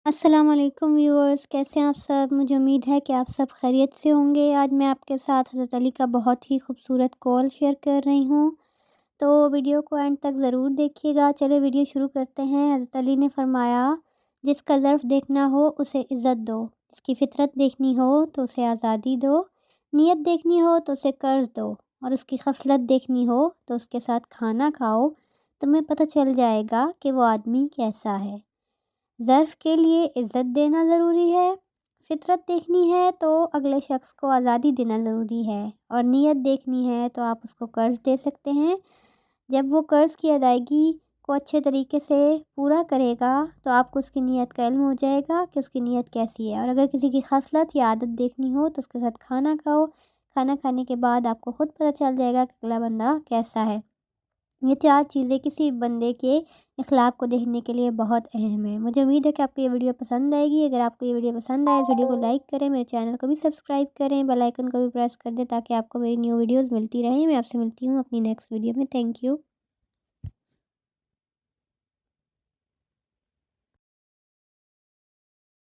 السلام علیکم ویورز، کیسے ہیں آپ سب؟ مجھے امید ہے کہ آپ سب خیریت سے ہوں گے۔ آج میں آپ کے ساتھ حضرت علی کا بہت ہی خوبصورت قول شیئر کر رہی ہوں، تو ویڈیو کو اینڈ تک ضرور دیکھیے گا۔ چلے ویڈیو شروع کرتے ہیں۔ حضرت علی نے فرمایا، جس کا ظرف دیکھنا ہو اسے عزت دو، جس کی فطرت دیکھنی ہو تو اسے آزادی دو، نیت دیکھنی ہو تو اسے قرض دو، اور اس کی خصلت دیکھنی ہو تو اس کے ساتھ کھانا کھاؤ، تمہیں پتہ چل جائے گا کہ وہ آدمی کیسا ہے۔ ظرف کے لیے عزت دینا ضروری ہے، فطرت دیکھنی ہے تو اگلے شخص کو آزادی دینا ضروری ہے، اور نیت دیکھنی ہے تو آپ اس کو قرض دے سکتے ہیں۔ جب وہ قرض کی ادائیگی کو اچھے طریقے سے پورا کرے گا تو آپ کو اس کی نیت کا علم ہو جائے گا کہ اس کی نیت کیسی ہے۔ اور اگر کسی کی خصلت یا عادت دیکھنی ہو تو اس کے ساتھ کھانا کھاؤ، کھانا کھانے کے بعد آپ کو خود پتہ چل جائے گا کہ اگلا بندہ کیسا ہے۔ یہ چار چیزیں کسی بندے کے اخلاق کو دیکھنے کے لیے بہت اہم ہے۔ مجھے امید ہے کہ آپ کو یہ ویڈیو پسند آئے گی۔ اگر آپ کو یہ ویڈیو پسند آئے اس ویڈیو کو لائک کریں، میرے چینل کو بھی سبسکرائب کریں، بیل آئیکن کو بھی پریس کر دیں تاکہ آپ کو میری نیو ویڈیوز ملتی رہیں۔ میں آپ سے ملتی ہوں اپنی نیکسٹ ویڈیو میں۔ Thank you.